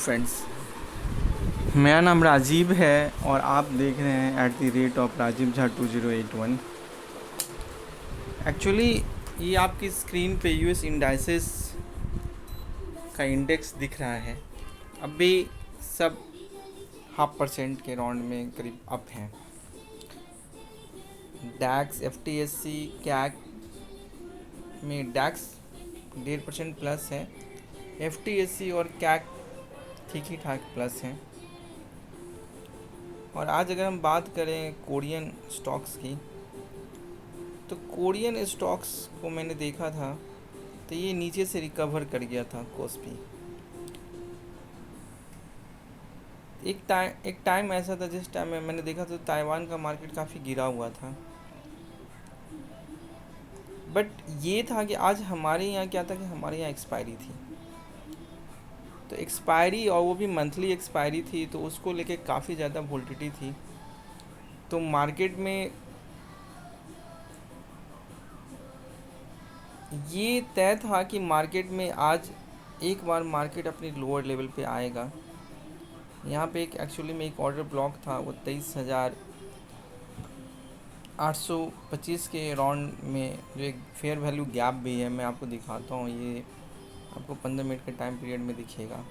Friends, मेरा नाम राजीव है और आप देख रहे हैं @राजीव झा 2081। एक्चुअली ये आपकी स्क्रीन पे यूएस इंडाइसेस का इंडेक्स दिख रहा है। अभी सब 0.5% के राउंड में करीब अप हैं। डैक्स, एफटीएससी, कैक में डैक्स 1.5% प्लस है। एफटीएससी और कैक ठीक ही ठाक प्लस हैं। और आज अगर हम बात करें कोरियन स्टॉक्स की, तो कोरियन स्टॉक्स को मैंने देखा था तो ये नीचे से रिकवर कर गया था कोस्पी। एक टाइम ऐसा था जिस टाइम में मैंने देखा तो ताइवान का मार्केट काफ़ी गिरा हुआ था। बट ये था कि आज हमारे यहाँ क्या था कि हमारे यहाँ एक्सपायरी थी, तो एक्सपायरी और वो भी मंथली एक्सपायरी थी, तो उसको लेके काफ़ी ज़्यादा वोल्टिलिटी थी। तो मार्केट में ये तय था कि मार्केट में आज एक बार मार्केट अपनी लोअर लेवल पे आएगा। यहाँ पे एक्चुअली में एक ऑर्डर ब्लॉक था, वो 23,825 के राउंड में, जो एक फेयर वैल्यू गैप भी है। मैं आपको दिखाता हूँ, ये आपको 15 मिनट के टाइम पीरियड में दिखेगा।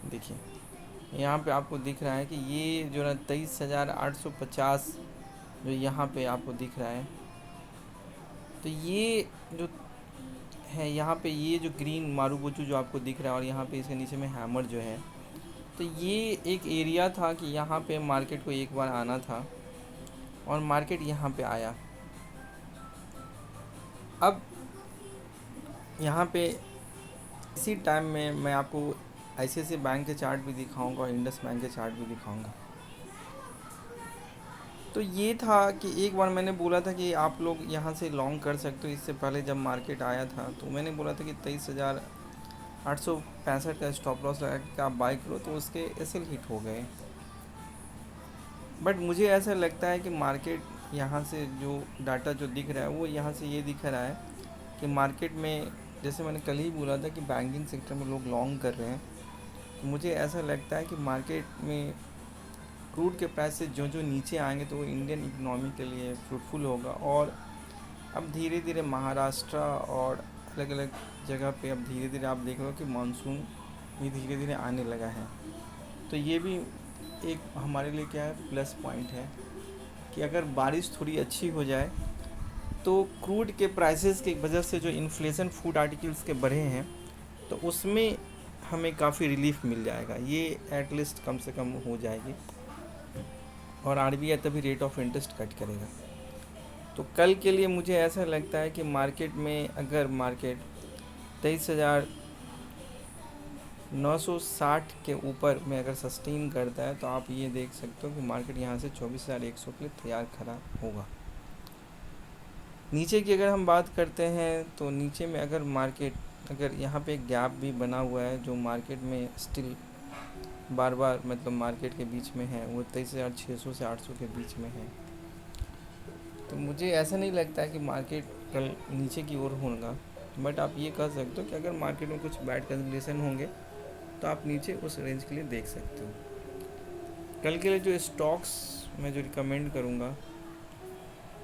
देखिए यहाँ पे आपको दिख रहा है कि ये जो है 23,850 जो यहाँ पे आपको दिख रहा है, तो ये जो है यहाँ पे ये जो ग्रीन मारूबुचू जो आपको दिख रहा है और यहाँ पे इसके नीचे में हैमर जो है, तो ये एक एरिया था कि यहाँ पे मार्केट को एक बार आना था और मार्केट यहाँ पे आया। अब यहाँ पे इसी टाइम में मैं आपको आईसीआईसीआई बैंक के चार्ट भी दिखाऊंगा और इंडस बैंक के चार्ट भी दिखाऊंगा। तो ये था कि एक बार मैंने बोला था कि आप लोग यहाँ से लॉन्ग कर सकते हो। इससे पहले जब मार्केट आया था तो मैंने बोला था कि 23,865 का स्टॉप लॉस लगा के आप बाई करो, तो उसके एसएल हिट हो गए। बट मुझे ऐसा लगता है कि मार्केट यहाँ से जो डाटा जो दिख रहा है वो यहाँ से ये दिख रहा है कि मार्केट में, जैसे मैंने कल ही बोला था कि बैंकिंग सेक्टर में लोग लॉन्ग कर रहे हैं, तो मुझे ऐसा लगता है कि मार्केट में क्रूड के प्राइसेस जो जो नीचे आएंगे तो वो इंडियन इकोनॉमी के लिए फ्रूटफुल होगा। और अब धीरे धीरे महाराष्ट्र और अलग अलग जगह पे अब धीरे धीरे आप देख लो कि मानसून भी धीरे धीरे आने लगा है। तो ये भी एक हमारे लिए क्या है, प्लस पॉइंट है कि अगर बारिश थोड़ी अच्छी हो जाए तो क्रूड के प्राइसेस की वजह से जो इन्फ्लेशन फूड आर्टिकल्स के बढ़े हैं तो उसमें हमें काफ़ी रिलीफ मिल जाएगा। ये एटलीस्ट कम से कम हो जाएगी और आरबीआई तभी रेट ऑफ इंटरेस्ट कट करेगा। तो कल के लिए मुझे ऐसा लगता है कि मार्केट में अगर मार्केट 23,960 के ऊपर में अगर सस्टेन करता है तो आप ये देख सकते हो कि मार्केट यहाँ से 24,100 के लिए तैयार खड़ा होगा। नीचे की अगर हम बात करते हैं तो नीचे में अगर मार्केट अगर यहाँ पे गैप भी बना हुआ है जो मार्केट में स्टिल बार बार मतलब मार्केट के बीच में है, वो 23,600 से 800 के बीच में है। तो मुझे ऐसा नहीं लगता है कि मार्केट कल नीचे की ओर होगा। बट आप ये कह सकते हो कि अगर मार्केट में कुछ बैड कंडीशन होंगे तो आप नीचे उस रेंज के लिए देख सकते हो। कल के लिए जो स्टॉक्स मैं जो रिकमेंड करूँगा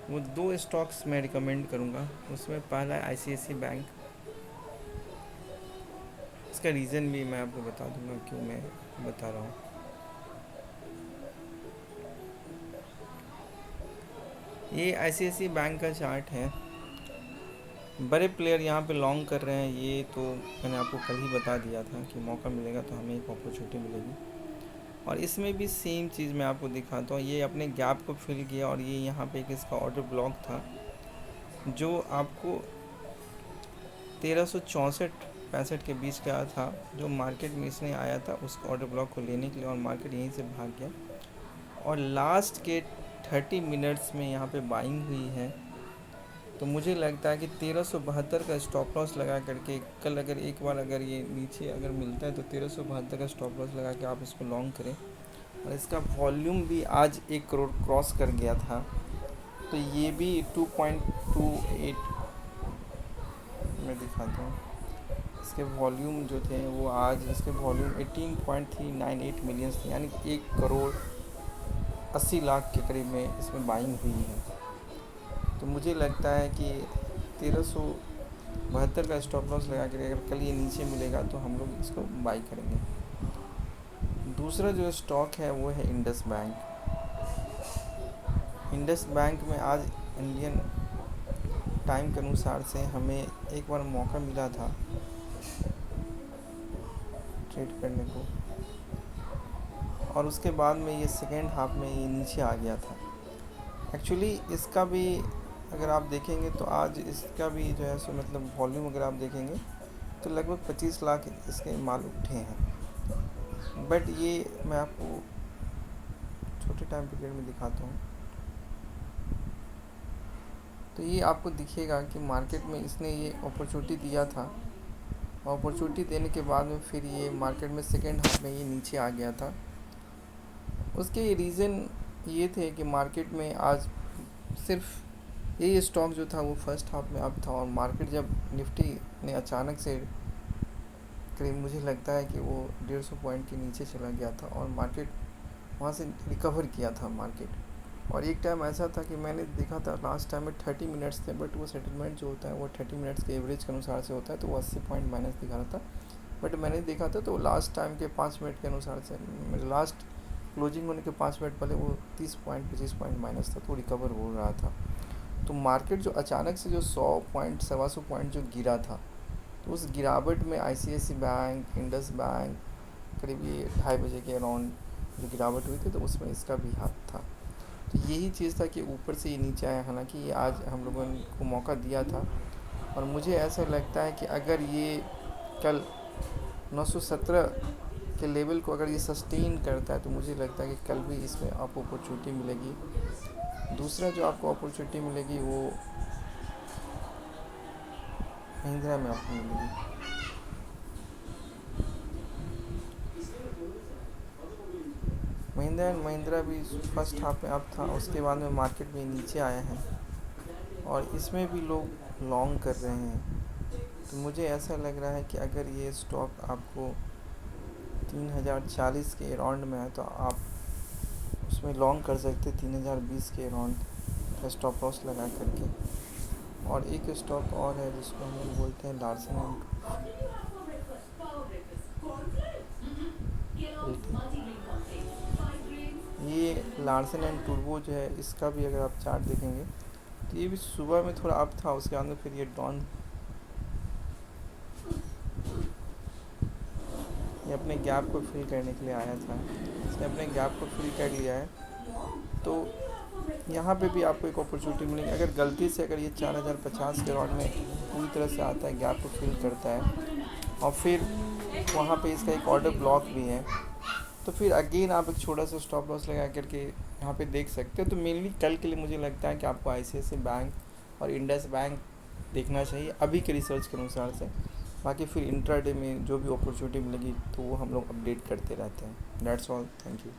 वो 2 स्टॉक्स मैं रिकमेंड करूँगा। उसमें पहला है आईसीआईसीआई बैंक। इसका रीज़न भी मैं आपको बता दूँगा क्यों मैं बता रहा हूँ। ये आईसीआईसीआई बैंक का चार्ट है। बड़े प्लेयर यहाँ पे लॉन्ग कर रहे हैं, ये तो मैंने आपको कल ही बता दिया था कि मौका मिलेगा तो हमें एक अपॉर्चुनिटी मिलेगी। और इसमें भी सेम चीज़ मैं आपको दिखाता हूँ। ये अपने गैप को फिल किया और ये यहाँ पे एक इसका ऑर्डर ब्लॉक था जो आपको 1364-65 के बीच का था, जो मार्केट में इसने आया था उस ऑर्डर ब्लॉक को लेने के लिए, और मार्केट यहीं से भाग गया और लास्ट के 30 मिनट्स में यहाँ पे बाइंग हुई है। तो मुझे लगता है कि 1372 का स्टॉप लॉस लगा करके कल अगर एक बार अगर ये नीचे अगर मिलता है तो 1372 का स्टॉप लॉस लगा के आप इसको लॉन्ग करें। और इसका वॉल्यूम भी आज 1 करोड़ क्रॉस कर गया था, तो ये भी 2.28 मैं दिखाता हूँ। इसके वॉल्यूम जो थे वो आज इसके वॉल्यूम 18.398 मिलियंस थे, यानी कि 1 करोड़ 80 लाख के करीब में इसमें बाइंग हुई है। तो मुझे लगता है कि 1372 का स्टॉप लॉस लगा कर अगर कल ये नीचे मिलेगा तो हम लोग इसको बाई करेंगे। दूसरा जो स्टॉक है वो है इंडस बैंक। इंडस बैंक में आज इंडियन टाइम के अनुसार से हमें एक बार मौका मिला था ट्रेड करने को, और उसके बाद में ये सेकेंड हाफ में ये नीचे आ गया था। एक्चुअली इसका भी अगर आप देखेंगे तो आज इसका भी जो है सो मतलब वॉल्यूम अगर आप देखेंगे तो लगभग 25 लाख इसके माल उठे हैं। बट ये मैं आपको छोटे टाइम पीरियड में दिखाता हूँ, तो ये आपको दिखेगा कि मार्केट में इसने ये अपॉर्चुनिटी दिया था, अपॉर्चुनिटी देने के बाद में फिर ये मार्केट में सेकेंड हाफ में ये नीचे आ गया था। उसके रीज़न ये थे कि मार्केट में आज सिर्फ ये स्टॉक जो था वो फर्स्ट हाफ में अप था, और मार्केट जब निफ्टी ने अचानक से करीब मुझे लगता है कि वो 150 पॉइंट के नीचे चला गया था, और मार्केट वहाँ से रिकवर किया था मार्केट। और एक टाइम ऐसा था कि मैंने देखा था लास्ट टाइम में 30 मिनट्स थे, बट वो सेटलमेंट जो होता है वो 30 मिनट्स के एवरेज के अनुसार से होता है, तो वो 80 पॉइंट माइनस दिखा रहा था। बट मैंने देखा था तो लास्ट टाइम के 5 मिनट के अनुसार से मेरे लास्ट क्लोजिंग होने के 5 मिनट पहले वो 30 पॉइंट 25 पॉइंट माइनस था, तो रिकवर हो रहा था। तो मार्केट जो अचानक से जो 100 पॉइंट 125 पॉइंट जो गिरा था, तो उस गिरावट में ICICI बैंक, इंडस बैंक करीब ये 2:30 बजे के अराउंड जो गिरावट हुई थी, तो उसमें इसका भी हाथ था। तो यही चीज़ था कि ऊपर से ये नीचे आया, हालांकि ये आज हम लोगों को मौका दिया था, और मुझे ऐसा लगता है कि अगर ये कल 917 के लेवल को अगर ये सस्टेन करता है तो मुझे लगता है कि कल भी इसमें आपको अपॉर्चुनिटी मिलेगी। दूसरा जो आपको अपॉर्चुनिटी मिलेगी वो महिंद्रा में आपको मिलेगी। महिंद्रा एंड महिंद्रा भी फर्स्ट हाफ में अप था, उसके बाद में मार्केट में नीचे आया है, और इसमें भी लोग लॉन्ग कर रहे हैं। तो मुझे ऐसा लग रहा है कि अगर ये स्टॉक आपको 3040 के अराउंड में है तो आप उसमें लॉन्ग कर सकते 3020 के अराउंड का स्टॉप लॉस लगा करके। और एक स्टॉक और है जिसको हम लोग बोलते हैं लार्सन एंड ये लार्सन एंड टूर्बो जो है, इसका भी अगर आप चार्ट देखेंगे तो ये भी सुबह में थोड़ा अप था, उसके बाद में फिर ये डाउन, ये अपने गैप को फिल करने के लिए आया था, इसने अपने गैप को फिल कर लिया है। तो यहाँ पे भी आपको एक अपॉर्चुनिटी मिलेगी अगर गलती से अगर ये 4050 के अराउंड में पूरी तरह से आता है, गैप को फिल करता है, और फिर वहाँ पे इसका एक ऑर्डर ब्लॉक भी है, तो फिर अगेन आप एक छोटा सा स्टॉप लॉस लगा करके यहाँ पे देख सकते हो। तो मेनली कल के लिए मुझे लगता है कि आपको ICICI बैंक और इंडस बैंक देखना चाहिए अभी के रिसर्च के अनुसार से। बाकी फिर इंट्राडे में जो भी अपॉर्चुनिटी मिलेगी तो वो हम लोग अपडेट करते रहते हैं। That's all, thank you.